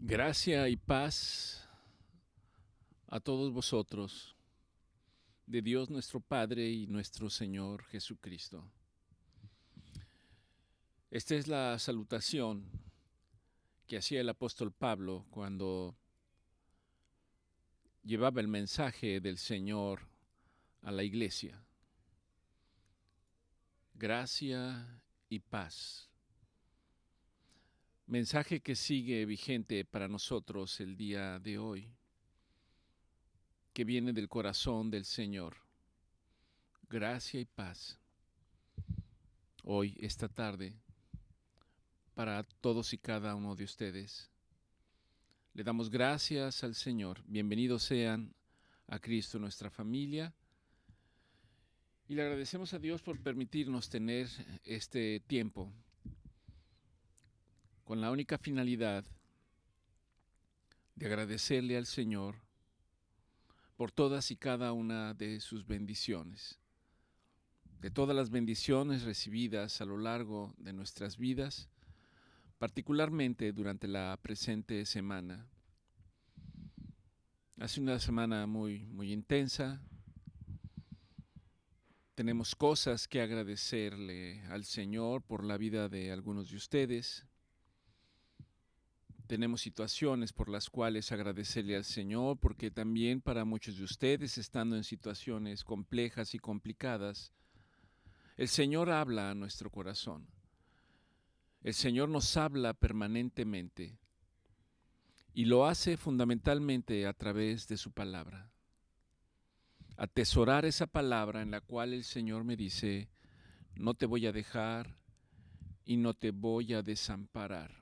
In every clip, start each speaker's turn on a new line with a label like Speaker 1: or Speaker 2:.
Speaker 1: Gracia y paz a todos vosotros, de Dios nuestro Padre y nuestro Señor Jesucristo. Esta es la salutación que hacía el apóstol Pablo cuando llevaba el mensaje del Señor a la iglesia. Gracia y paz. Mensaje que sigue vigente para nosotros el día de hoy, que viene del corazón del Señor. Gracia y paz. Hoy, esta tarde, para todos y cada uno de ustedes. Le damos gracias al Señor. Bienvenidos sean a Cristo, nuestra familia. Y le agradecemos a Dios por permitirnos tener este tiempo con la única finalidad de agradecerle al Señor por todas y cada una de sus bendiciones, de todas las bendiciones recibidas a lo largo de nuestras vidas, particularmente durante la presente semana. Ha sido una semana muy intensa. Tenemos cosas que agradecerle al Señor por la vida de algunos de ustedes. Tenemos situaciones por las cuales agradecerle al Señor, porque también para muchos de ustedes, estando en situaciones complejas y complicadas, el Señor habla a nuestro corazón. El Señor nos habla permanentemente y lo hace fundamentalmente a través de su palabra. Atesorar esa palabra en la cual el Señor me dice: no te voy a dejar y no te voy a desamparar.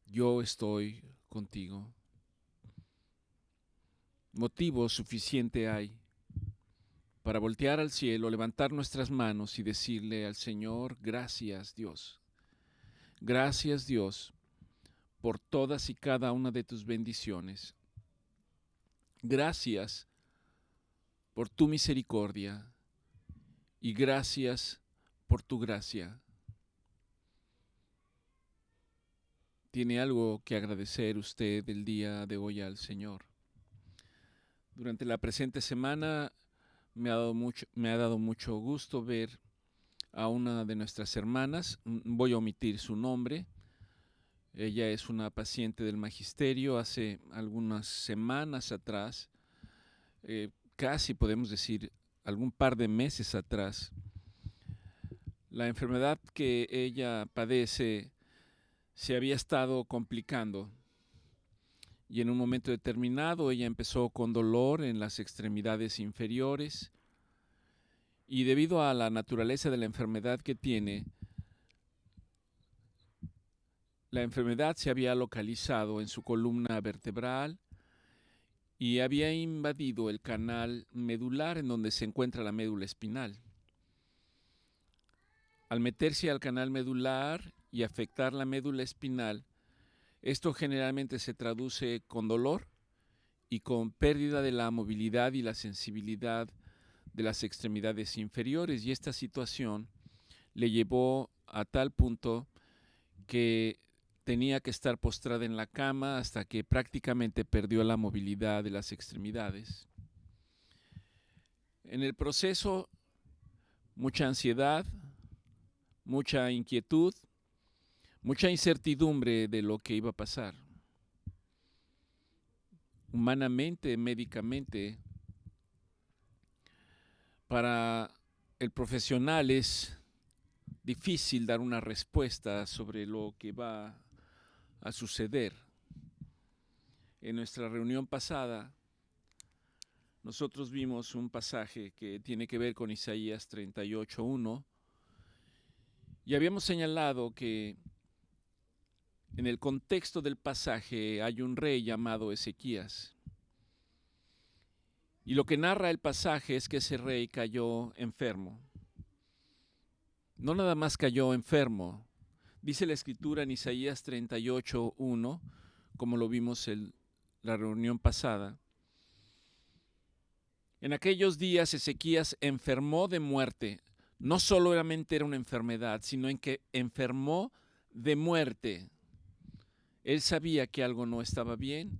Speaker 1: Yo estoy contigo. Motivo suficiente hay para voltear al cielo, levantar nuestras manos y decirle al Señor: gracias Dios. Gracias Dios por todas y cada una de tus bendiciones. Gracias por tu misericordia y gracias por tu gracia. ¿Tiene algo que agradecer usted el día de hoy al Señor? Durante la presente semana me ha dado mucho gusto ver a una de nuestras hermanas. Voy a omitir su nombre. Ella es una paciente del magisterio. Hace algunas semanas atrás, casi podemos decir algún par de meses atrás, la enfermedad que ella padece se había estado complicando. Y en un momento determinado ella empezó con dolor en las extremidades inferiores y debido a la naturaleza de la enfermedad que tiene, la enfermedad se había localizado en su columna vertebral y había invadido el canal medular en donde se encuentra la médula espinal. Al meterse al canal medular y afectar la médula espinal, esto generalmente se traduce con dolor y con pérdida de la movilidad y la sensibilidad de las extremidades inferiores, y esta situación le llevó a tal punto que tenía que estar postrada en la cama hasta que prácticamente perdió la movilidad de las extremidades. En el proceso, mucha ansiedad, mucha inquietud, mucha incertidumbre de lo que iba a pasar. Humanamente, médicamente, para el profesional es difícil dar una respuesta sobre lo que va a suceder. En nuestra reunión pasada, nosotros vimos un pasaje que tiene que ver con Isaías 38:1 y habíamos señalado que en el contexto del pasaje hay un rey llamado Ezequías. Y lo que narra el pasaje es que ese rey cayó enfermo. No nada más cayó enfermo. Dice la escritura en Isaías 38:1, como lo vimos en la reunión pasada. En aquellos días Ezequías enfermó de muerte. No solamente era una enfermedad, sino en que enfermó de muerte. Él sabía que algo no estaba bien.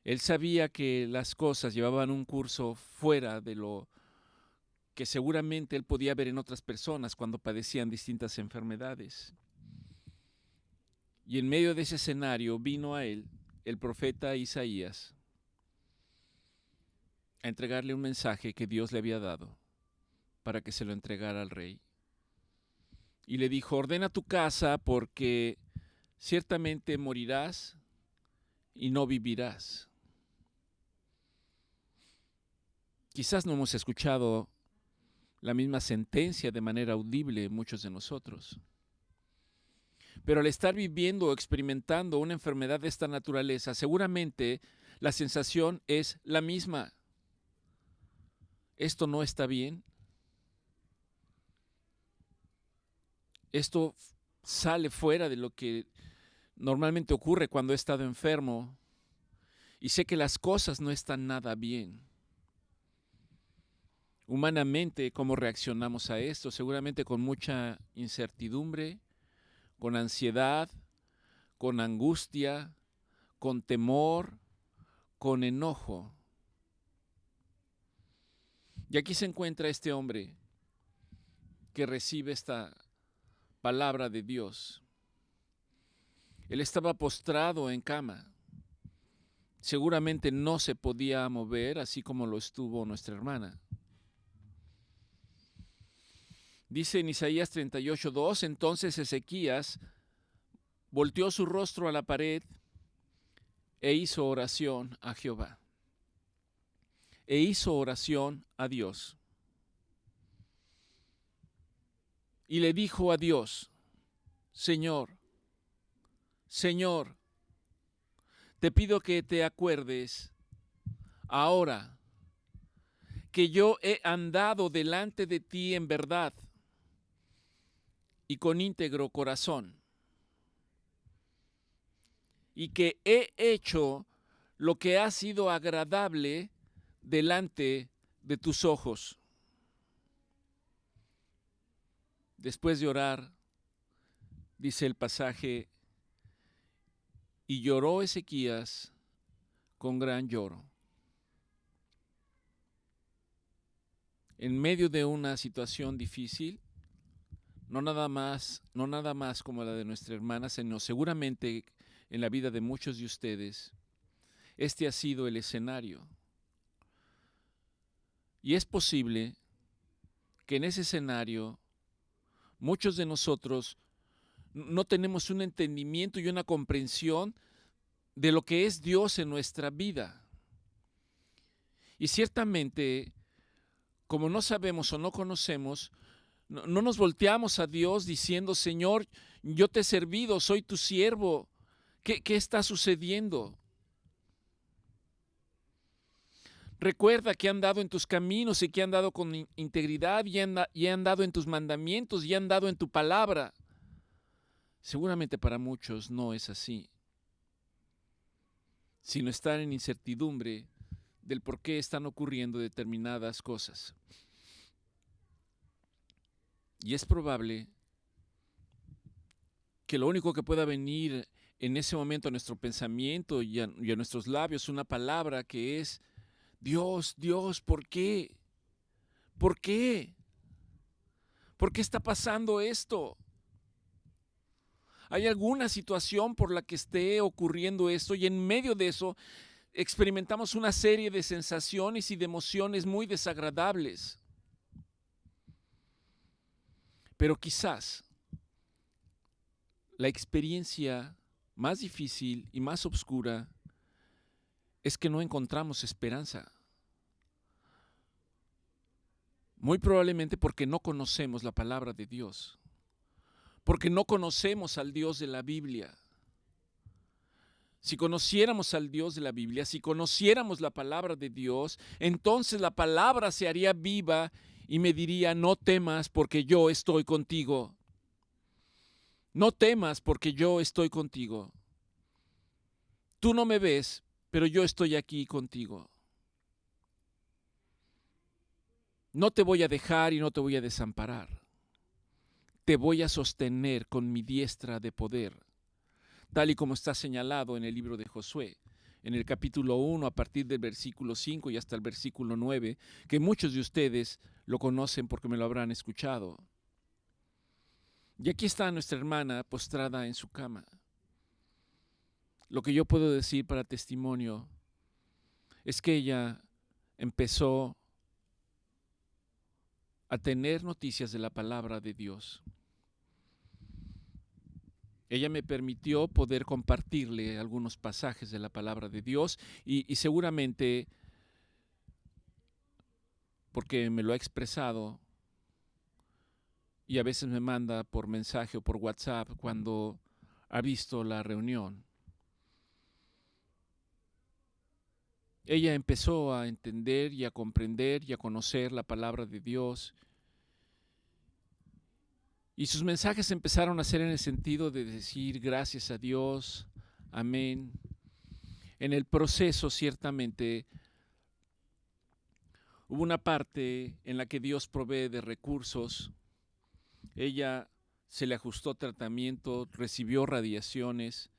Speaker 1: Él sabía que las cosas llevaban un curso fuera de lo que seguramente él podía ver en otras personas cuando padecían distintas enfermedades. Y en medio de ese escenario vino a él el profeta Isaías a entregarle un mensaje que Dios le había dado para que se lo entregara al rey. Y le dijo: ordena tu casa porque ciertamente morirás y no vivirás. Quizás no hemos escuchado la misma sentencia de manera audible muchos de nosotros. Pero al estar viviendo o experimentando una enfermedad de esta naturaleza, seguramente la sensación es la misma. Esto no está bien. Esto sale fuera de lo que normalmente ocurre cuando he estado enfermo y sé que las cosas no están nada bien. Humanamente, ¿cómo reaccionamos a esto? Seguramente con mucha incertidumbre, con ansiedad, con angustia, con temor, con enojo. Y aquí se encuentra este hombre que recibe esta palabra de Dios. Él estaba postrado en cama. Seguramente no se podía mover, así como lo estuvo nuestra hermana. Dice en Isaías 38:2, entonces Ezequías volteó su rostro a la pared e hizo oración a Jehová. E hizo oración a Dios. Y le dijo a Dios: Señor, Señor, te pido que te acuerdes ahora que yo he andado delante de ti en verdad y con íntegro corazón, y que he hecho lo que ha sido agradable delante de tus ojos. Después de orar, dice el pasaje, y lloró Ezequías con gran lloro. En medio de una situación difícil, no nada más como la de nuestra hermana, sino seguramente en la vida de muchos de ustedes, este ha sido el escenario. Y es posible que en ese escenario muchos de nosotros no tenemos un entendimiento y una comprensión de lo que es Dios en nuestra vida. Y ciertamente, como no sabemos o no conocemos, no nos volteamos a Dios diciendo: Señor, yo te he servido, soy tu siervo. ¿Qué está sucediendo? Recuerda que he andado en tus caminos y que he andado con integridad y he andado en tus mandamientos y he andado en tu palabra. Seguramente para muchos no es así, sino estar en incertidumbre del por qué están ocurriendo determinadas cosas. Y es probable que lo único que pueda venir en ese momento a nuestro pensamiento y a nuestros labios una palabra que es: Dios, Dios, ¿por qué? ¿Por qué? ¿Por qué está pasando esto? ¿Hay alguna situación por la que esté ocurriendo esto? Y en medio de eso experimentamos una serie de sensaciones y de emociones muy desagradables. Pero quizás la experiencia más difícil y más oscura es que no encontramos esperanza. Muy probablemente porque no conocemos la palabra de Dios, porque no conocemos al Dios de la Biblia. Si conociéramos al Dios de la Biblia, si conociéramos la palabra de Dios, entonces la palabra se haría viva y me diría: no temas porque yo estoy contigo. No temas porque yo estoy contigo. Tú no me ves, pero yo estoy aquí contigo. No te voy a dejar y no te voy a desamparar. Te voy a sostener con mi diestra de poder. tal y como está señalado en el libro de Josué, en el capítulo 1, a partir del versículo 5 y hasta el versículo 9, que muchos de ustedes lo conocen porque me lo habrán escuchado. Y aquí está nuestra hermana postrada en su cama. Lo que yo puedo decir para testimonio es que ella empezó a tener noticias de la palabra de Dios. Ella me permitió poder compartirle algunos pasajes de la palabra de Dios y seguramente, porque me lo ha expresado y a veces me manda por mensaje o por WhatsApp cuando ha visto la reunión. Ella empezó a entender y a comprender y a conocer la palabra de Dios. Y sus mensajes empezaron a ser en el sentido de decir gracias a Dios, amén. En el proceso, ciertamente, hubo una parte en la que Dios provee de recursos. Ella se le ajustó tratamiento, recibió radiaciones.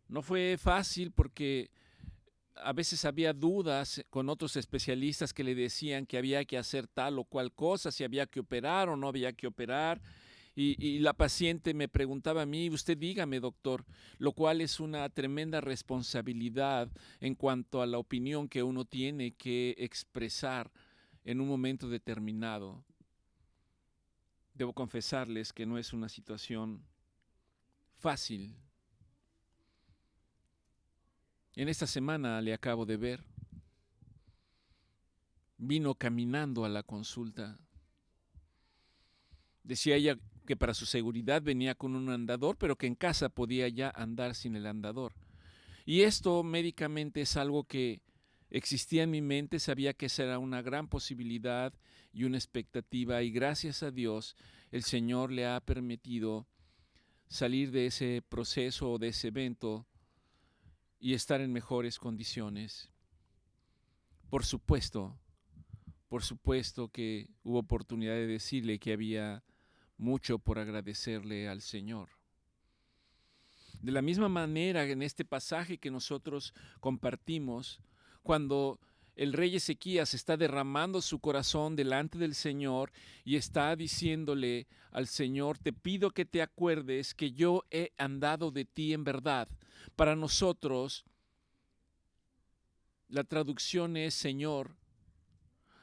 Speaker 1: No fue fácil porque a veces había dudas con otros especialistas que le decían que había que hacer tal o cual cosa, si había que operar o no había que operar. Y la paciente me preguntaba a mí, usted dígame, doctor, lo cual es una tremenda responsabilidad en cuanto a la opinión que uno tiene que expresar en un momento determinado. Debo confesarles que no es una situación fácil. En esta semana le acabo de ver. Vino caminando a la consulta. Decía ella que para su seguridad venía con un andador, pero que en casa podía ya andar sin el andador. Y esto médicamente es algo que existía en mi mente, sabía que esa era una gran posibilidad y una expectativa, y gracias a Dios el Señor le ha permitido salir de ese proceso o de ese evento y estar en mejores condiciones. Por supuesto que hubo oportunidad de decirle que había mucho por agradecerle al Señor. De la misma manera, en este pasaje que nosotros compartimos, cuando el rey Ezequías está derramando su corazón delante del Señor y está diciéndole al Señor, te pido que te acuerdes que yo he andado de ti en verdad. Para nosotros, la traducción es, Señor,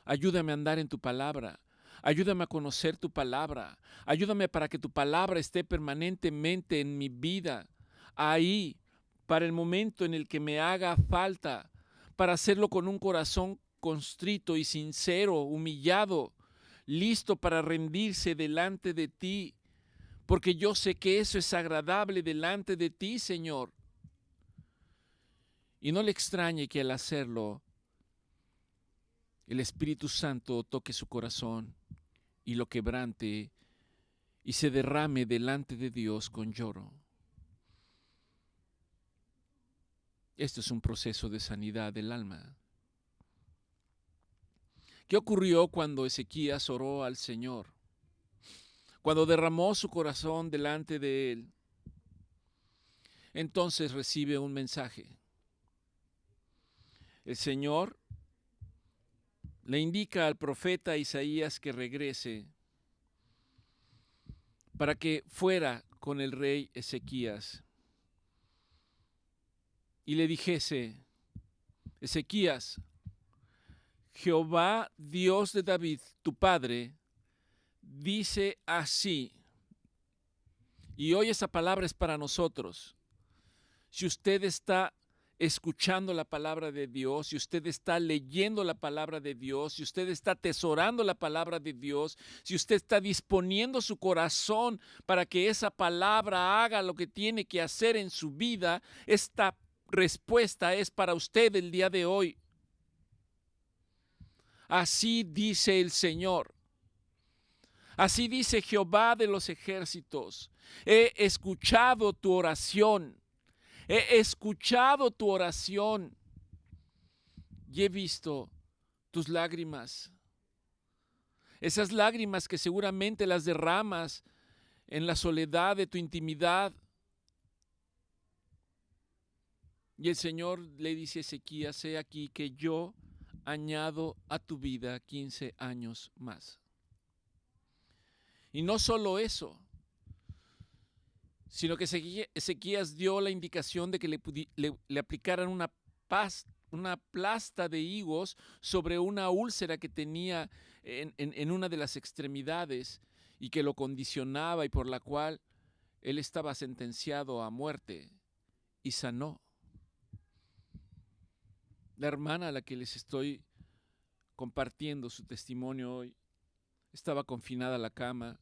Speaker 1: ayúdame a andar en tu palabra. Ayúdame a conocer tu palabra. Ayúdame para que tu palabra esté permanentemente en mi vida. Ahí, para el momento en el que me haga falta, para hacerlo con un corazón constrito y sincero, humillado, listo para rendirse delante de ti, porque yo sé que eso es agradable delante de ti, Señor. Y no le extrañe que al hacerlo, el Espíritu Santo toque su corazón y lo quebrante y se derrame delante de Dios con lloro. Esto es un proceso de sanidad del alma. ¿Qué ocurrió cuando Ezequías oró al Señor? Cuando derramó su corazón delante de él, entonces recibe un mensaje. El Señor le indica al profeta Isaías que regrese para que fuera con el rey Ezequías y le dijese, Ezequías, Jehová, Dios de David, tu padre, dice así, y hoy esa palabra es para nosotros. Si usted está escuchando la palabra de Dios, si usted está leyendo la palabra de Dios, si usted está atesorando la palabra de Dios, si usted está disponiendo su corazón para que esa palabra haga lo que tiene que hacer en su vida, esta respuesta es para usted el día de hoy. Así dice el Señor. Así dice Jehová de los ejércitos. He escuchado tu oración. He escuchado tu oración y he visto tus lágrimas. Esas lágrimas que seguramente las derramas en la soledad de tu intimidad, Y el Señor le dice a Ezequías: he aquí que yo añado a tu vida 15 años más. Y no solo eso, sino que Ezequías dio la indicación de que le aplicaran una plasta de higos sobre una úlcera que tenía en una de las extremidades y que lo condicionaba y por la cual él estaba sentenciado a muerte, y sanó. La hermana a la que les estoy compartiendo su testimonio hoy estaba confinada a la cama,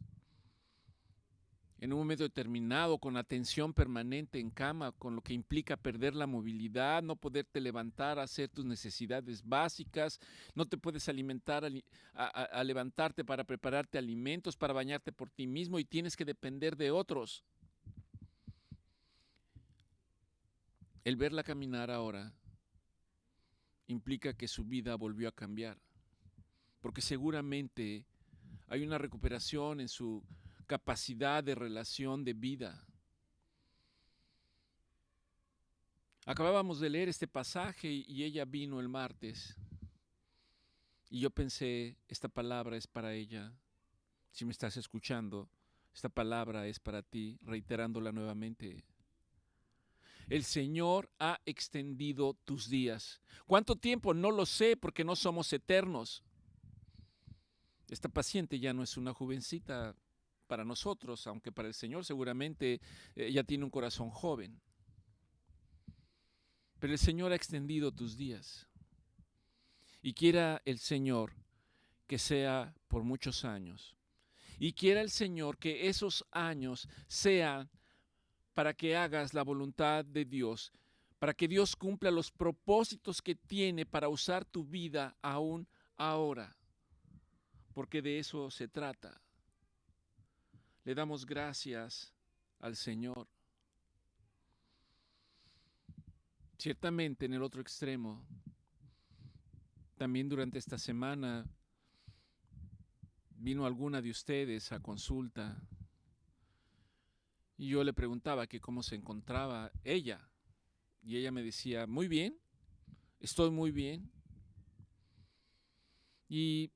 Speaker 1: en un momento determinado, con atención permanente en cama, con lo que implica perder la movilidad, no poderte levantar a hacer tus necesidades básicas, no te puedes alimentar a levantarte para prepararte alimentos, para bañarte por ti mismo, y tienes que depender de otros. El verla caminar ahora implica que su vida volvió a cambiar, porque seguramente hay una recuperación en su capacidad de relación de vida. Acabábamos de leer este pasaje y ella vino el martes y yo pensé: esta palabra es para ella. Si me estás escuchando, esta palabra es para ti, reiterándola nuevamente. El Señor ha extendido tus días. ¿Cuánto tiempo? No lo sé, porque no somos eternos. Esta paciente ya no es una jovencita para nosotros, aunque para el Señor seguramente ya tiene un corazón joven. Pero el Señor ha extendido tus días. Y quiera el Señor que sea por muchos años. Y quiera el Señor que esos años sean para que hagas la voluntad de Dios, para que Dios cumpla los propósitos que tiene para usar tu vida aún ahora. Porque de eso se trata. Le damos gracias al Señor. Ciertamente, en el otro extremo, también durante esta semana vino alguna de ustedes a consulta y yo le preguntaba que cómo se encontraba ella, y ella me decía: muy bien, estoy muy bien. Y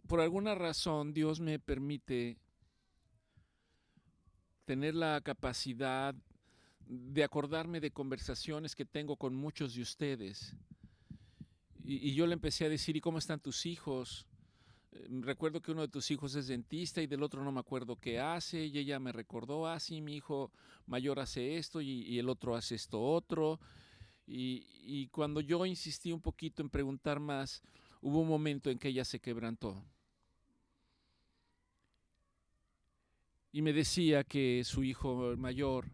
Speaker 1: por alguna razón Dios me permite tener la capacidad de acordarme de conversaciones que tengo con muchos de ustedes. Y yo le empecé a decir: ¿y cómo están tus hijos? Recuerdo que uno de tus hijos es dentista y del otro no me acuerdo qué hace, y ella me recordó: ah, sí, mi hijo mayor hace esto y el otro hace esto otro. Y cuando yo insistí un poquito en preguntar más, hubo un momento en que ella se quebrantó. Y me decía que su hijo mayor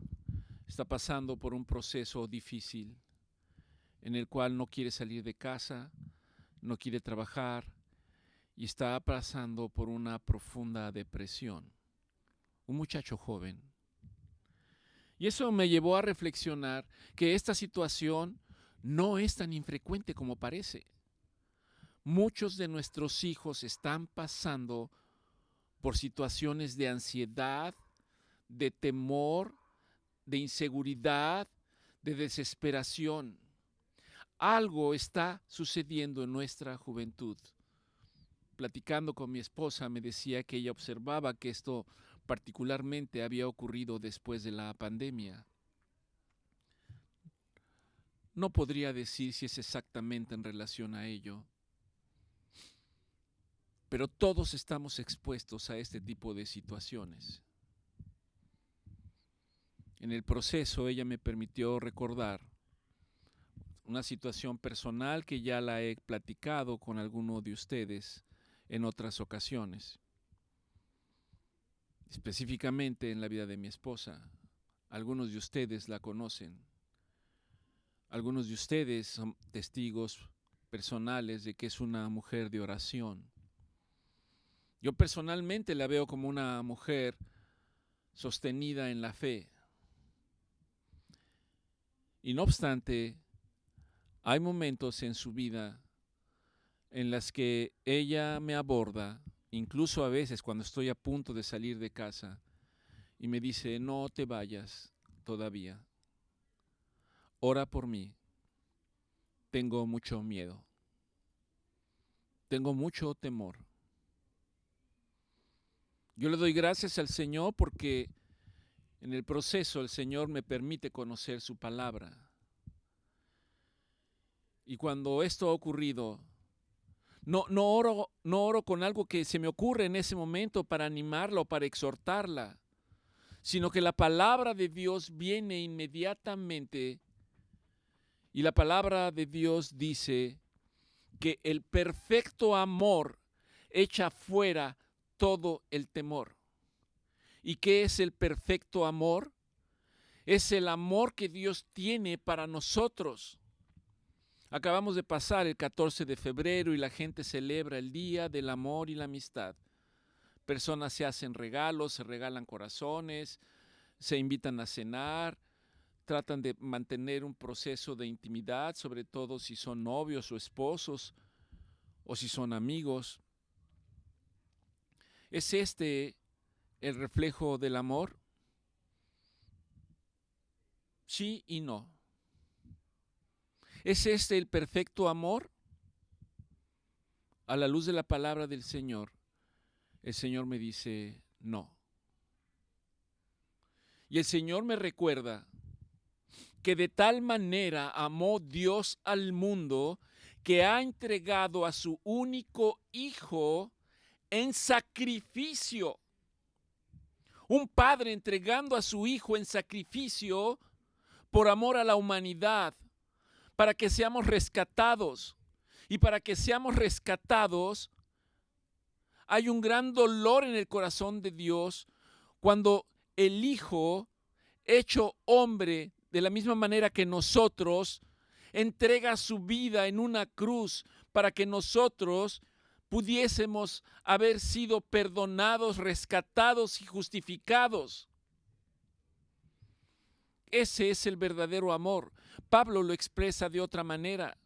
Speaker 1: está pasando por un proceso difícil, en el cual no quiere salir de casa, no quiere trabajar y está pasando por una profunda depresión. Un muchacho joven. Y eso me llevó a reflexionar que esta situación no es tan infrecuente como parece. Muchos de nuestros hijos están pasando por situaciones de ansiedad, de temor, de inseguridad, de desesperación. Algo está sucediendo en nuestra juventud. Platicando con mi esposa, me decía que ella observaba que esto particularmente había ocurrido después de la pandemia. No podría decir si es exactamente en relación a ello, pero todos estamos expuestos a este tipo de situaciones. En el proceso ella me permitió recordar una situación personal que ya la he platicado con alguno de ustedes en otras ocasiones, específicamente en la vida de mi esposa. Algunos de ustedes la conocen. Algunos de ustedes son testigos personales de que es una mujer de oración. Yo personalmente la veo como una mujer sostenida en la fe. Y no obstante, hay momentos en su vida en las que ella me aborda, incluso a veces cuando estoy a punto de salir de casa, y me dice: no te vayas todavía. ora por mí. Tengo mucho miedo. Tengo mucho temor. Yo le doy gracias al Señor porque en el proceso el Señor me permite conocer su palabra. Y cuando esto ha ocurrido, no oro con algo que se me ocurre en ese momento para animarla o para exhortarla, sino que la palabra de Dios viene inmediatamente y la palabra de Dios dice que el perfecto amor echa fuera todo el temor. ¿Y qué es el perfecto amor? Es el amor que Dios tiene para nosotros. Acabamos de pasar el 14 de febrero y la gente celebra el Día del Amor y la Amistad. Personas se hacen regalos, se regalan corazones, se invitan a cenar, tratan de mantener un proceso de intimidad, sobre todo si son novios o esposos o si son amigos. ¿Es este el reflejo del amor? Sí y no. ¿Es este el perfecto amor? A la luz de la palabra del Señor, el Señor me dice no. Y el Señor me recuerda que de tal manera amó Dios al mundo que ha entregado a su único Hijo en sacrificio. Un padre entregando a su Hijo en sacrificio por amor a la humanidad, para que seamos rescatados. Y para que seamos rescatados, hay un gran dolor en el corazón de Dios cuando el Hijo, hecho hombre, de la misma manera que nosotros, entrega su vida en una cruz para que nosotros pudiésemos haber sido perdonados, rescatados y justificados. Ese es el verdadero amor. Pablo lo expresa de otra manera,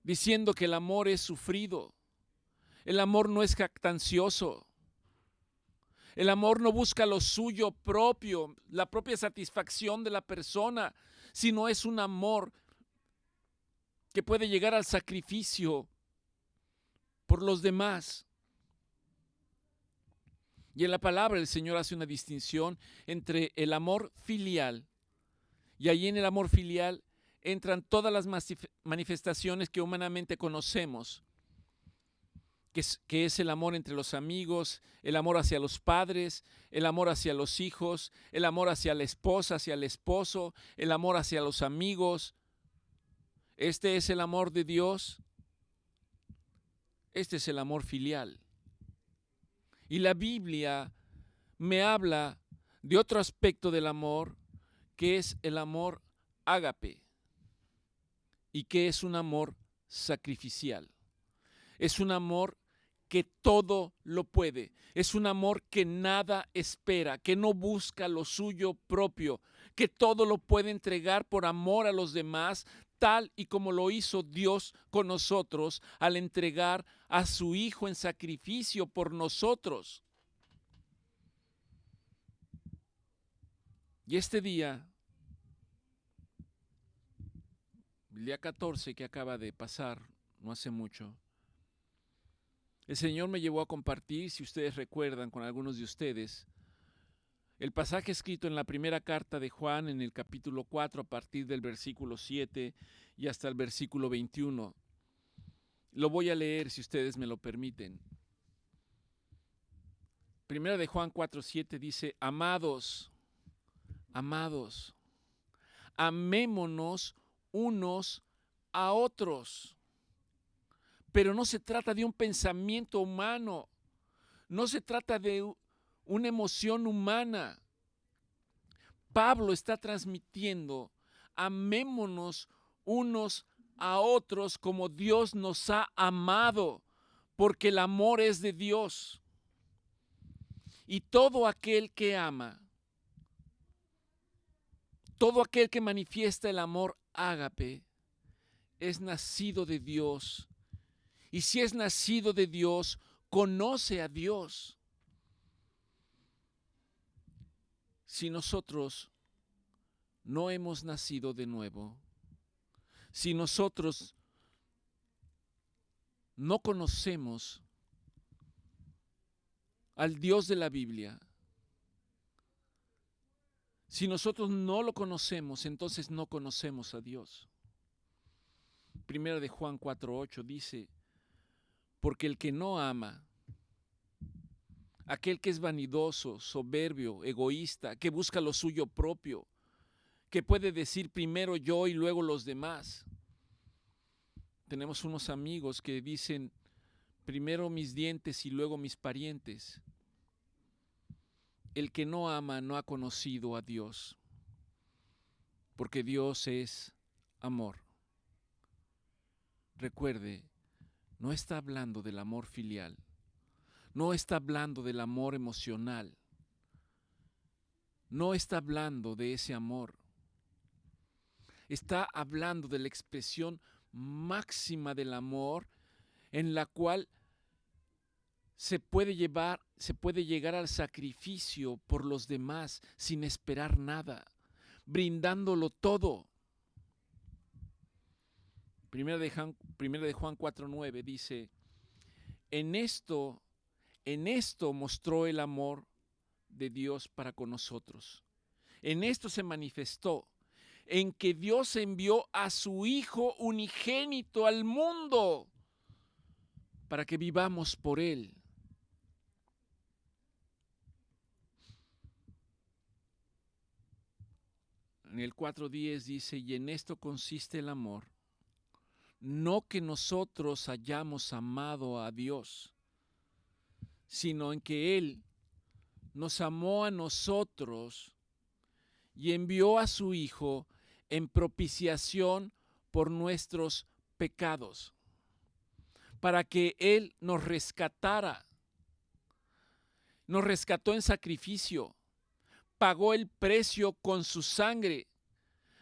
Speaker 1: diciendo que el amor es sufrido. El amor no es jactancioso. El amor no busca lo suyo propio, la propia satisfacción de la persona, sino es un amor que puede llegar al sacrificio por los demás. Y en la palabra el Señor hace una distinción entre el amor filial, y allí en el amor filial entran todas las manifestaciones que humanamente conocemos, que es el amor entre los amigos, el amor hacia los padres, el amor hacia los hijos, el amor hacia la esposa, hacia el esposo, el amor hacia los amigos. Este es el amor de Dios. Este es el amor filial. Y la Biblia me habla de otro aspecto del amor, que es el amor ágape, y que es un amor sacrificial. Es un amor que todo lo puede. Es un amor que nada espera, que no busca lo suyo propio, que todo lo puede entregar por amor a los demás, tal y como lo hizo Dios con nosotros al entregar a su Hijo en sacrificio por nosotros. Y este día, el día 14 que acaba de pasar, no hace mucho, el Señor me llevó a compartir, si ustedes recuerdan con algunos de ustedes, el pasaje escrito en la primera carta de Juan en el capítulo 4 a partir del versículo 7 y hasta el versículo 21. Lo voy a leer si ustedes me lo permiten. Primera de Juan 4:7 dice: amados, amados, amémonos unos a otros. Pero no se trata de un pensamiento humano, no se trata de una emoción humana. Pablo está transmitiendo: amémonos unos a otros como Dios nos ha amado, porque el amor es de Dios. Y todo aquel que ama, todo aquel que manifiesta el amor ágape, es nacido de Dios. Y si es nacido de Dios, conoce a Dios. Si nosotros no hemos nacido de nuevo, si nosotros no conocemos al Dios de la Biblia, si nosotros no lo conocemos, entonces no conocemos a Dios. Primera de Juan 4:8 dice, porque el que no ama, aquel que es vanidoso, soberbio, egoísta, que busca lo suyo propio, que puede decir primero yo y luego los demás. Tenemos unos amigos que dicen primero mis dientes y luego mis parientes. El que no ama no ha conocido a Dios, porque Dios es amor. Recuerde, no está hablando del amor filial, no está hablando del amor emocional, no está hablando de ese amor. Está hablando de la expresión máxima del amor en la cual se puede llegar al sacrificio por los demás sin esperar nada, brindándolo todo. Primera de Juan 4:9 dice, en esto mostró el amor de Dios para con nosotros. En esto se manifestó, en que Dios envió a su Hijo unigénito al mundo para que vivamos por Él. En el 4:10 dice, y en esto consiste el amor, no que nosotros hayamos amado a Dios, sino en que Él nos amó a nosotros y envió a su Hijo en propiciación por nuestros pecados, para que Él nos rescatara. Nos rescató en sacrificio, pagó el precio con su sangre.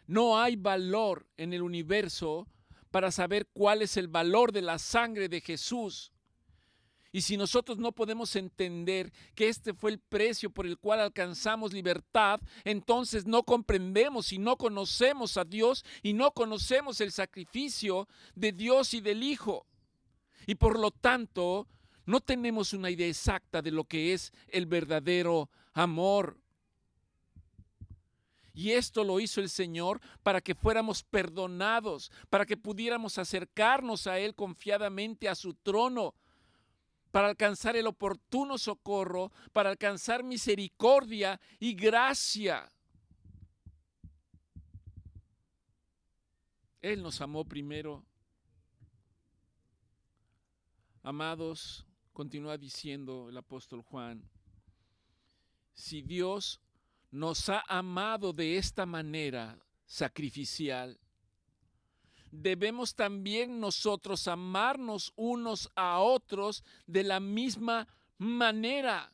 Speaker 1: No hay valor en el universo para saber cuál es el valor de la sangre de Jesús. Y si nosotros no podemos entender que este fue el precio por el cual alcanzamos libertad, entonces no comprendemos y no conocemos a Dios y no conocemos el sacrificio de Dios y del Hijo. Y por lo tanto, no tenemos una idea exacta de lo que es el verdadero amor. Y esto lo hizo el Señor para que fuéramos perdonados, para que pudiéramos acercarnos a Él confiadamente a su trono, para alcanzar el oportuno socorro, para alcanzar misericordia y gracia. Él nos amó primero. Amados, continúa diciendo el apóstol Juan, si Dios nos ha amado de esta manera sacrificial, debemos también nosotros amarnos unos a otros de la misma manera.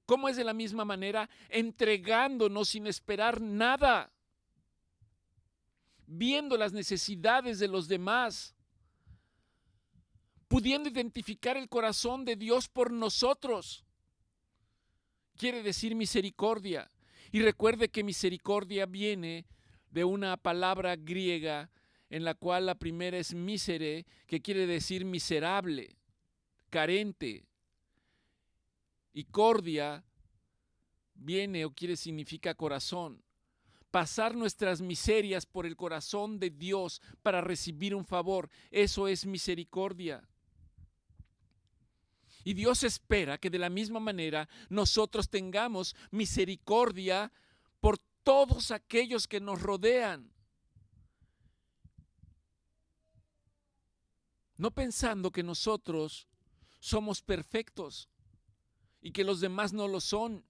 Speaker 1: ¿Cómo es de la misma manera? Entregándonos sin esperar nada, viendo las necesidades de los demás, pudiendo identificar el corazón de Dios por nosotros. Quiere decir misericordia. Y recuerde que misericordia viene de una palabra griega en la cual la primera es misere, que quiere decir miserable, carente. Y cordia viene o significa corazón. Pasar nuestras miserias por el corazón de Dios para recibir un favor, eso es misericordia. Y Dios espera que de la misma manera nosotros tengamos misericordia por todos aquellos que nos rodean. No pensando que nosotros somos perfectos y que los demás no lo son,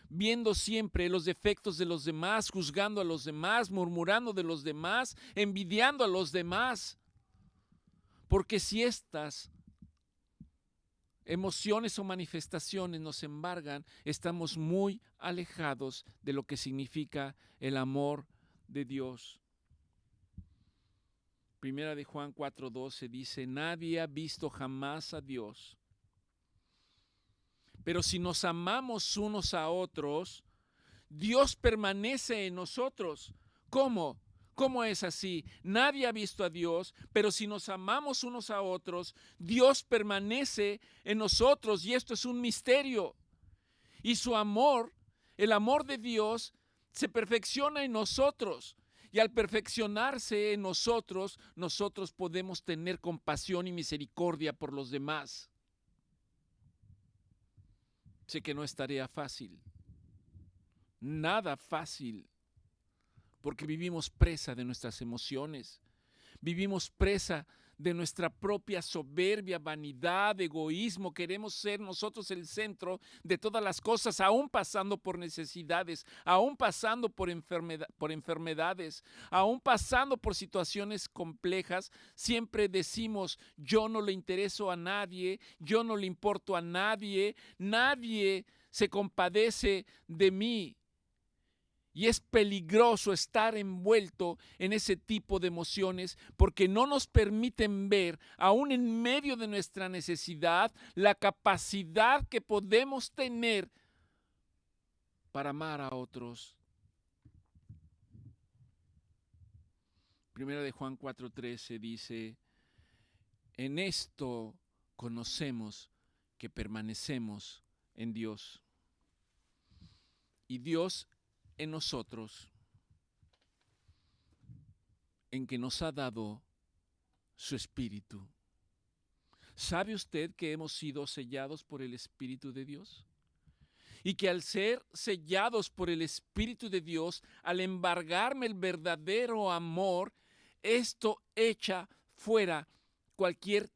Speaker 1: viendo siempre los defectos de los demás, juzgando a los demás, murmurando de los demás, envidiando a los demás. Porque si estas emociones o manifestaciones nos embargan, estamos muy alejados de lo que significa el amor de Dios. Primera de Juan 4:12 dice, nadie ha visto jamás a Dios. Pero si nos amamos unos a otros, Dios permanece en nosotros. ¿Cómo? ¿Cómo es así? Nadie ha visto a Dios, pero si nos amamos unos a otros, Dios permanece en nosotros y esto es un misterio. Y su amor, el amor de Dios, se perfecciona en nosotros. Y al perfeccionarse en nosotros, nosotros podemos tener compasión y misericordia por los demás. Sé que no es tarea fácil, nada fácil, porque vivimos presa de nuestras emociones, vivimos presa de nuestra propia soberbia, vanidad, egoísmo. Queremos ser nosotros el centro de todas las cosas, aún pasando por necesidades, aún pasando por enfermedades, aún pasando por situaciones complejas. Siempre decimos, yo no le intereso a nadie, yo no le importo a nadie, nadie se compadece de mí. Y es peligroso estar envuelto en ese tipo de emociones porque no nos permiten ver, aún en medio de nuestra necesidad, la capacidad que podemos tener para amar a otros. Primera de Juan 4:13 dice, en esto conocemos que permanecemos en Dios y Dios en nosotros, en que nos ha dado su Espíritu. ¿Sabe usted que hemos sido sellados por el Espíritu de Dios? Y que al ser sellados por el Espíritu de Dios, al embargarme el verdadero amor, esto echa fuera cualquier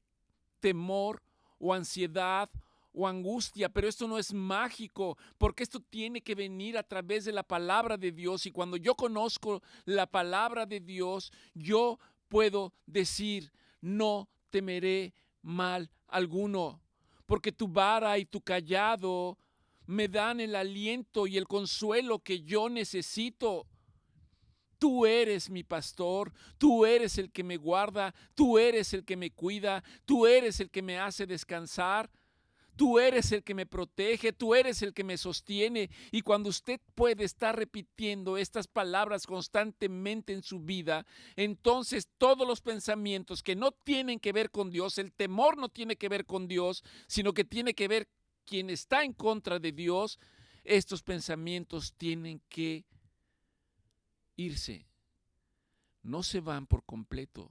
Speaker 1: temor o ansiedad o angustia, pero esto no es mágico, porque esto tiene que venir a través de la palabra de Dios. Y cuando yo conozco la palabra de Dios, yo puedo decir, no temeré mal alguno, porque tu vara y tu cayado me dan el aliento y el consuelo que yo necesito. Tú eres mi pastor, tú eres el que me guarda, tú eres el que me cuida, tú eres el que me hace descansar, tú eres el que me protege, tú eres el que me sostiene. Y cuando usted puede estar repitiendo estas palabras constantemente en su vida, entonces todos los pensamientos que no tienen que ver con Dios, el temor no tiene que ver con Dios, sino que tiene que ver quien está en contra de Dios, estos pensamientos tienen que irse. No se van por completo.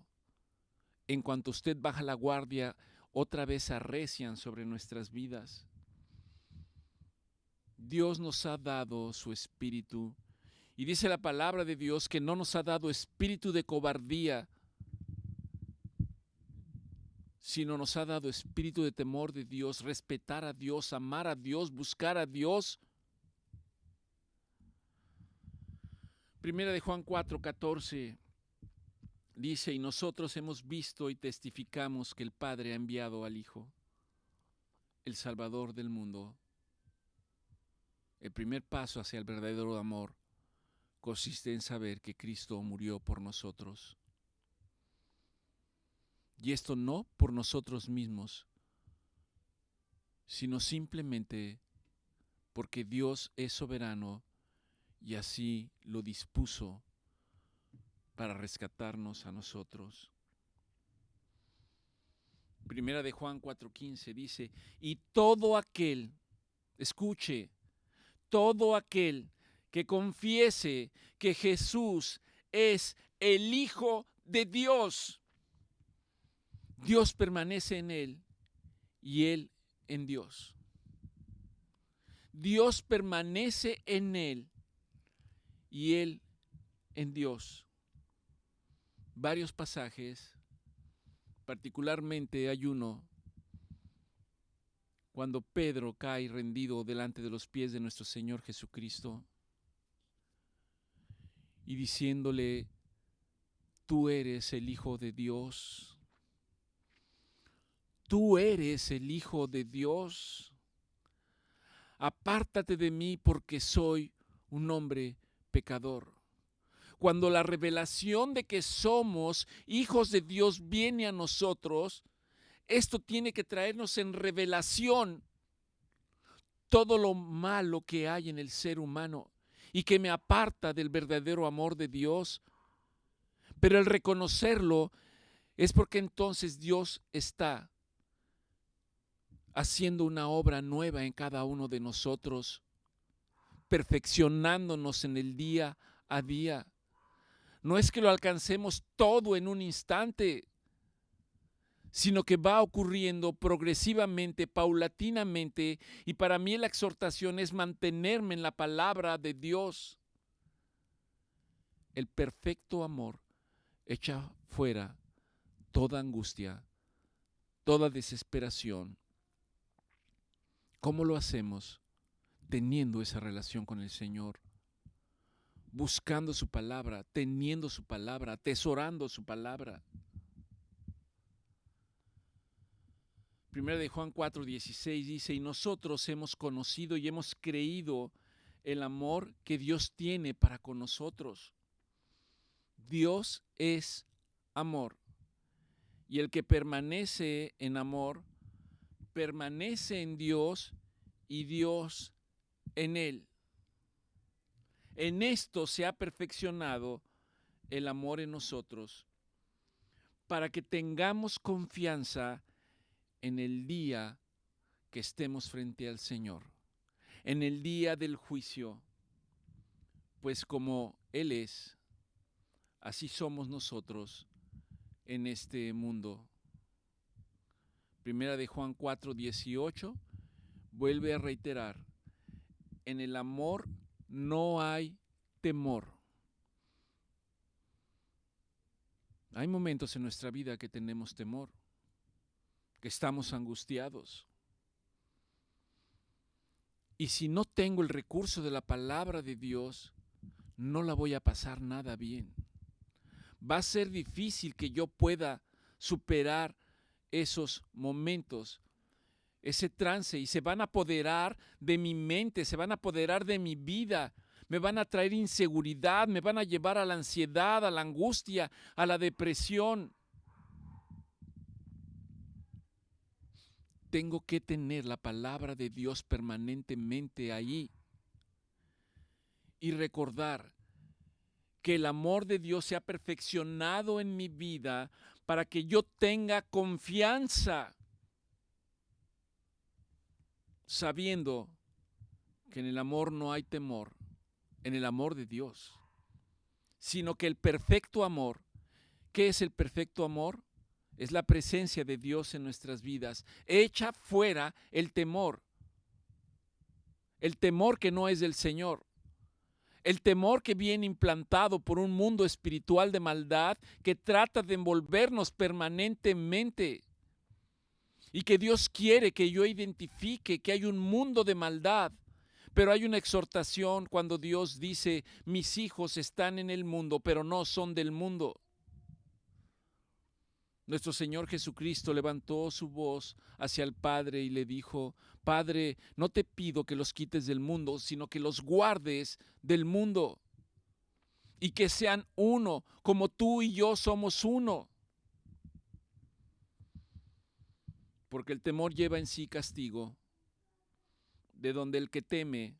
Speaker 1: En cuanto usted baja la guardia, otra vez arrecian sobre nuestras vidas. Dios nos ha dado su espíritu y dice la palabra de Dios que no nos ha dado espíritu de cobardía, sino nos ha dado espíritu de temor de Dios, respetar a Dios, amar a Dios, buscar a Dios. Primera de Juan 4:14 dice, y nosotros hemos visto y testificamos que el Padre ha enviado al Hijo, el Salvador del mundo. El primer paso hacia el verdadero amor consiste en saber que Cristo murió por nosotros. Y esto no por nosotros mismos, sino simplemente porque Dios es soberano y así lo dispuso para rescatarnos a nosotros. Primera de Juan 4:15 dice, y todo aquel, escuche, todo aquel que confiese que Jesús es el Hijo de Dios, Dios permanece en él y él en Dios. Dios permanece en él y él en Dios. Varios pasajes, particularmente hay uno cuando Pedro cae rendido delante de los pies de nuestro Señor Jesucristo y diciéndole, tú eres el Hijo de Dios, tú eres el Hijo de Dios, apártate de mí porque soy un hombre pecador. Cuando la revelación de que somos hijos de Dios viene a nosotros, esto tiene que traernos en revelación todo lo malo que hay en el ser humano y que me aparta del verdadero amor de Dios. Pero el reconocerlo es porque entonces Dios está haciendo una obra nueva en cada uno de nosotros, perfeccionándonos en el día a día. No es que lo alcancemos todo en un instante, sino que va ocurriendo progresivamente, paulatinamente, y para mí la exhortación es mantenerme en la palabra de Dios. El perfecto amor echa fuera toda angustia, toda desesperación. ¿Cómo lo hacemos? Teniendo esa relación con el Señor, buscando su palabra, teniendo su palabra, atesorando su palabra. Primera de Juan 4:16 dice, y nosotros hemos conocido y hemos creído el amor que Dios tiene para con nosotros. Dios es amor, y el que permanece en amor, permanece en Dios y Dios en él. En esto se ha perfeccionado el amor en nosotros, para que tengamos confianza en el día que estemos frente al Señor, en el día del juicio, pues como Él es, así somos nosotros en este mundo. Primera de Juan 4:18 vuelve a reiterar, en el amor no hay temor. Hay momentos en nuestra vida que tenemos temor, que estamos angustiados. Y si no tengo el recurso de la palabra de Dios, no la voy a pasar nada bien. Va a ser difícil que yo pueda superar esos momentos, ese trance, y se van a apoderar de mi mente, se van a apoderar de mi vida, me van a traer inseguridad, me van a llevar a la ansiedad, a la angustia, a la depresión. Tengo que tener la palabra de Dios permanentemente ahí y recordar que el amor de Dios se ha perfeccionado en mi vida para que yo tenga confianza, sabiendo que en el amor no hay temor, en el amor de Dios, sino que el perfecto amor, ¿qué es el perfecto amor? Es la presencia de Dios en nuestras vidas. Echa fuera el temor que no es del Señor. El temor que viene implantado por un mundo espiritual de maldad que trata de envolvernos permanentemente y que Dios quiere que yo identifique que hay un mundo de maldad, pero hay una exhortación cuando Dios dice, mis hijos están en el mundo, pero no son del mundo. Nuestro Señor Jesucristo levantó su voz hacia el Padre y le dijo, Padre, no te pido que los quites del mundo, sino que los guardes del mundo y que sean uno, como tú y yo somos uno. Porque el temor lleva en sí castigo, de donde el que teme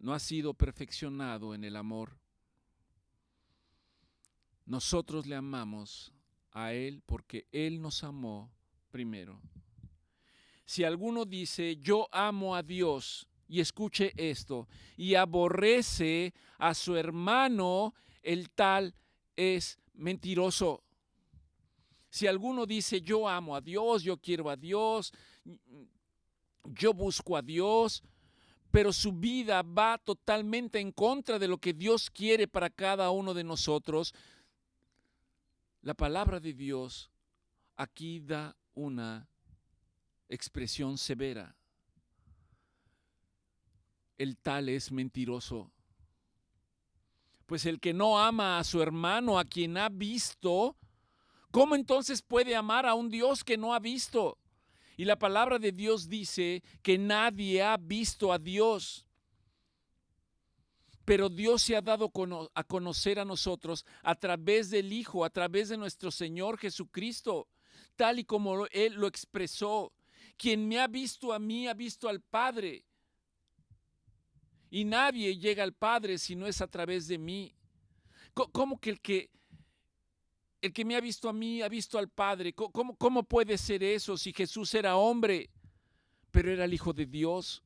Speaker 1: no ha sido perfeccionado en el amor. Nosotros le amamos a Él porque Él nos amó primero. Si alguno dice, yo amo a Dios, y escuche esto, y aborrece a su hermano, el tal es mentiroso. Si alguno dice, yo amo a Dios, yo quiero a Dios, yo busco a Dios, pero su vida va totalmente en contra de lo que Dios quiere para cada uno de nosotros, la palabra de Dios aquí da una expresión severa. El tal es mentiroso. Pues el que no ama a su hermano, a quien ha visto, ¿cómo entonces puede amar a un Dios que no ha visto? Y la palabra de Dios dice que nadie ha visto a Dios. Pero Dios se ha dado a conocer a nosotros a través del Hijo, a través de nuestro Señor Jesucristo, tal y como Él lo expresó. Quien me ha visto a mí, ha visto al Padre. y nadie llega al Padre si no es a través de mí. ¿Cómo que el que me ha visto a mí ha visto al Padre? ¿Cómo puede ser eso si Jesús era hombre, pero era el Hijo de Dios?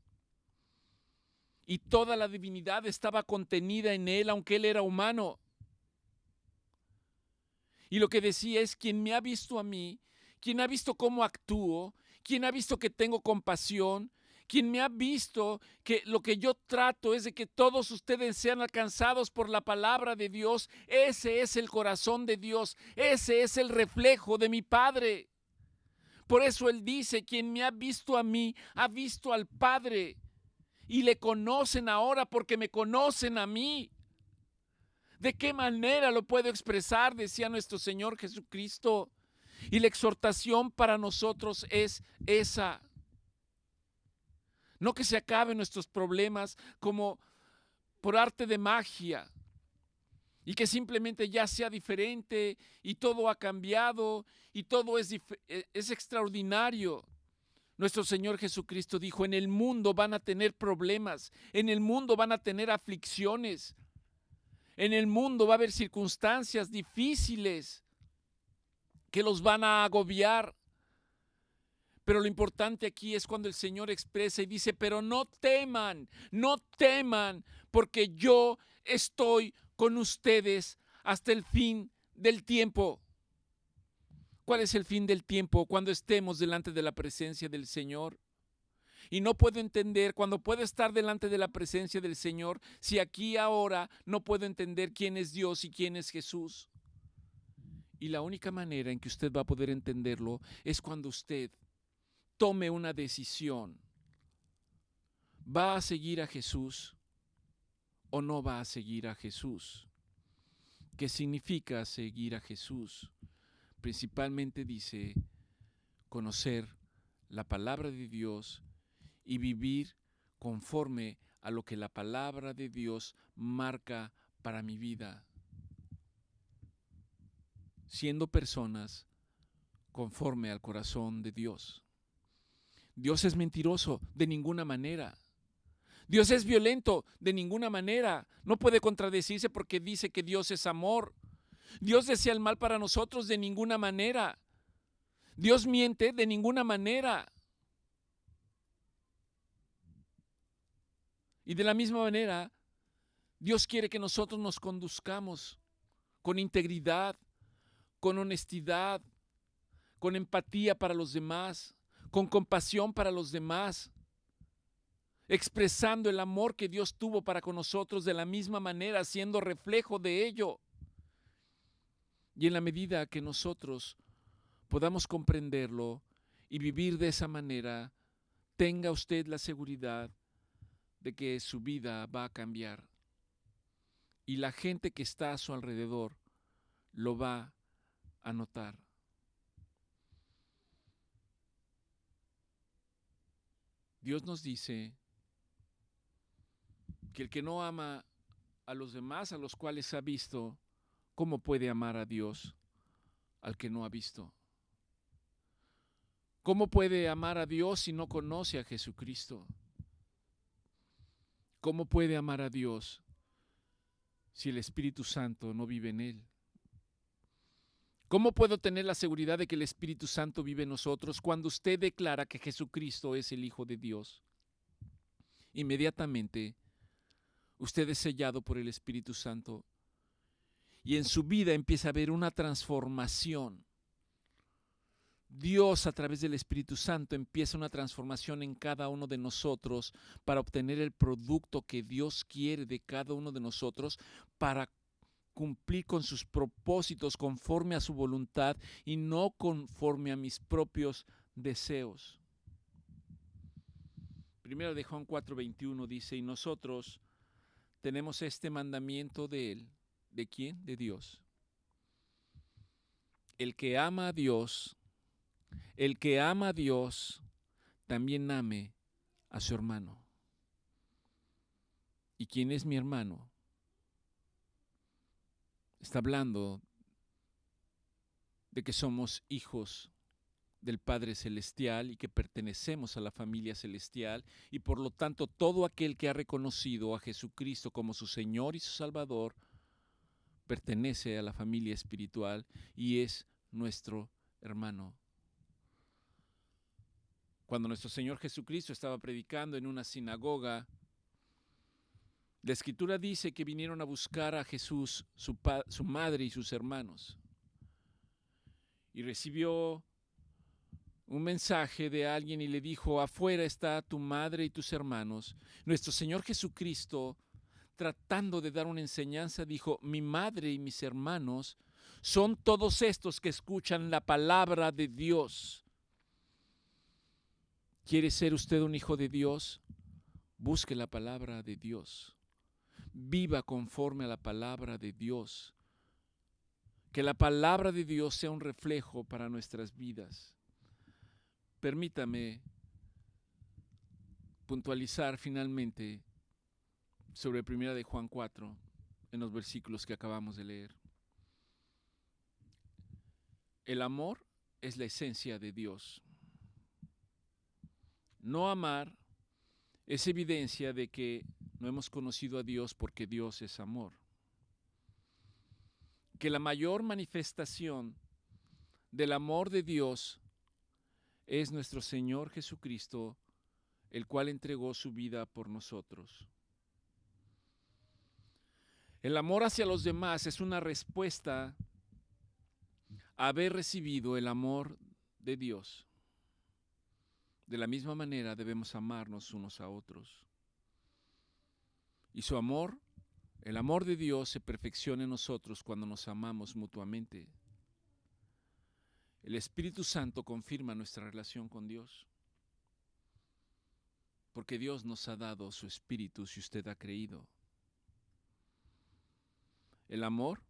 Speaker 1: Y toda la divinidad estaba contenida en él, aunque él era humano. Y lo que decía es: quien me ha visto a mí, quien ha visto cómo actúo, quien ha visto que tengo compasión, quien me ha visto que lo que yo trato es de que todos ustedes sean alcanzados por la palabra de Dios, ese es el corazón de Dios, ese es el reflejo de mi Padre. Por eso Él dice: quien me ha visto a mí, ha visto al Padre. Y le conocen ahora porque me conocen a mí. ¿De qué manera lo puedo expresar?, decía nuestro Señor Jesucristo. Y la exhortación para nosotros es esa. No que se acaben nuestros problemas como por arte de magia y que simplemente ya sea diferente y todo ha cambiado y todo es extraordinario. Nuestro Señor Jesucristo dijo: en el mundo van a tener problemas, en el mundo van a tener aflicciones, en el mundo va a haber circunstancias difíciles que los van a agobiar. Pero lo importante aquí es cuando el Señor expresa y dice: pero no teman, porque yo estoy con ustedes hasta el fin del tiempo. ¿Cuál es el fin del tiempo? Cuando estemos delante de la presencia del Señor. Y no puedo entender, cuando puedo estar delante de la presencia del Señor, si aquí ahora no puedo entender quién es Dios y quién es Jesús. Y la única manera en que usted va a poder entenderlo es cuando usted tome una decisión. ¿Va a seguir a Jesús o no va a seguir a Jesús? ¿Qué significa seguir a Jesús? Principalmente dice conocer la palabra de Dios y vivir conforme a lo que la palabra de Dios marca para mi vida, siendo personas conforme al corazón de Dios. Dios es mentiroso de ninguna manera. Dios es violento de ninguna manera. No puede contradecirse porque dice que Dios es amor. Dios desea el mal para nosotros de ninguna manera. Dios miente de ninguna manera. Y de la misma manera, Dios quiere que nosotros nos conduzcamos con integridad, con honestidad, con empatía para los demás, con compasión para los demás, expresando el amor que Dios tuvo para con nosotros de la misma manera, siendo reflejo de ello. Y en la medida que nosotros podamos comprenderlo y vivir de esa manera, tenga usted la seguridad de que su vida va a cambiar. Y la gente que está a su alrededor lo va a notar. Dios nos dice que el que no ama a los demás, a los cuales ha visto, ¿cómo puede amar a Dios al que no ha visto? ¿Cómo puede amar a Dios si no conoce a Jesucristo? ¿Cómo puede amar a Dios si el Espíritu Santo no vive en él? ¿Cómo puedo tener la seguridad de que el Espíritu Santo vive en nosotros cuando usted declara que Jesucristo es el Hijo de Dios? Inmediatamente, usted es sellado por el Espíritu Santo y en su vida empieza a haber una transformación. Dios, a través del Espíritu Santo, empieza una transformación en cada uno de nosotros para obtener el producto que Dios quiere de cada uno de nosotros para cumplir con sus propósitos conforme a su voluntad y no conforme a mis propios deseos. Primero de Juan 4:21 dice: y nosotros tenemos este mandamiento de Él. ¿De quién? De Dios. El que ama a Dios, también ame a su hermano. ¿Y quién es mi hermano? Está hablando de que somos hijos del Padre Celestial y que pertenecemos a la familia celestial, y por lo tanto todo aquel que ha reconocido a Jesucristo como su Señor y su Salvador pertenece a la familia espiritual y es nuestro hermano. Cuando nuestro Señor Jesucristo estaba predicando en una sinagoga, la Escritura dice que vinieron a buscar a Jesús, su madre y sus hermanos, y recibió un mensaje de alguien y le dijo: afuera está tu madre y tus hermanos. Nuestro Señor Jesucristo, tratando de dar una enseñanza, dijo: mi madre y mis hermanos son todos estos que escuchan la palabra de Dios. ¿Quiere ser usted un hijo de Dios? Busque la palabra de Dios. Viva conforme a la palabra de Dios. Que la palabra de Dios sea un reflejo para nuestras vidas. Permítame puntualizar finalmente sobre 1 de Juan 4 en los versículos que acabamos de leer. El amor es la esencia de Dios. No amar es evidencia de que no hemos conocido a Dios, porque Dios es amor. Que la mayor manifestación del amor de Dios es nuestro Señor Jesucristo, el cual entregó su vida por nosotros. El amor hacia los demás es una respuesta a haber recibido el amor de Dios. De la misma manera debemos amarnos unos a otros. Y su amor, el amor de Dios, se perfecciona en nosotros cuando nos amamos mutuamente. El Espíritu Santo confirma nuestra relación con Dios, porque Dios nos ha dado su Espíritu si usted ha creído. El amor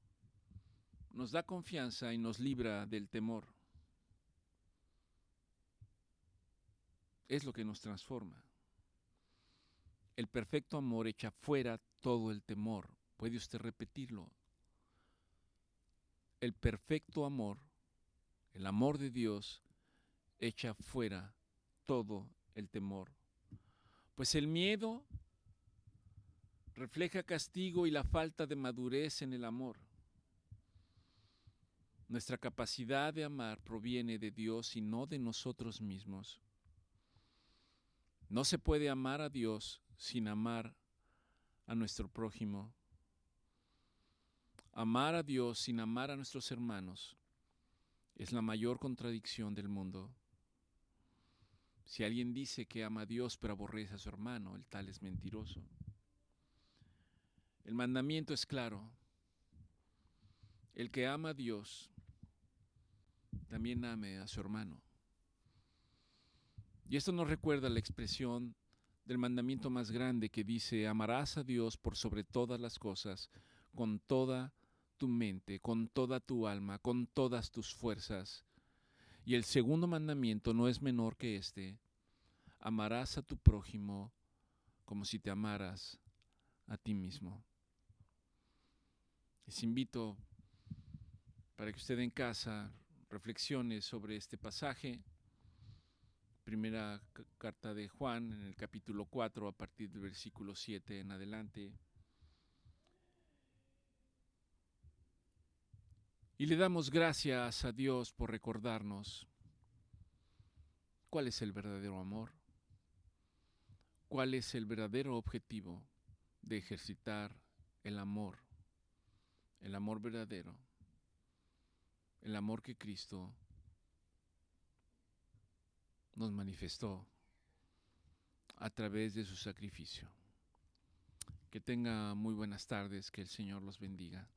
Speaker 1: nos da confianza y nos libra del temor. Es lo que nos transforma. El perfecto amor echa fuera todo el temor. ¿Puede usted repetirlo? El perfecto amor, el amor de Dios, echa fuera todo el temor. Pues el miedo refleja castigo y la falta de madurez en el amor. Nuestra capacidad de amar proviene de Dios y no de nosotros mismos. No se puede amar a Dios sin amar a nuestro prójimo. Amar a Dios sin amar a nuestros hermanos es la mayor contradicción del mundo. Si alguien dice que ama a Dios pero aborrece a su hermano, el tal es mentiroso. El mandamiento es claro. El que ama a Dios también ame a su hermano. Y esto nos recuerda la expresión del mandamiento más grande que dice: amarás a Dios por sobre todas las cosas, con toda tu mente, con toda tu alma, con todas tus fuerzas. Y el segundo mandamiento no es menor que este: amarás a tu prójimo como si te amaras a ti mismo. Les invito para que usted en casa reflexione sobre este pasaje. Primera carta de Juan, en el capítulo 4, a partir del versículo 7 en adelante. Y le damos gracias a Dios por recordarnos cuál es el verdadero amor, cuál es el verdadero objetivo de ejercitar el amor verdadero, el amor que Cristo nos manifestó a través de su sacrificio. Que tenga muy buenas tardes, que el Señor los bendiga.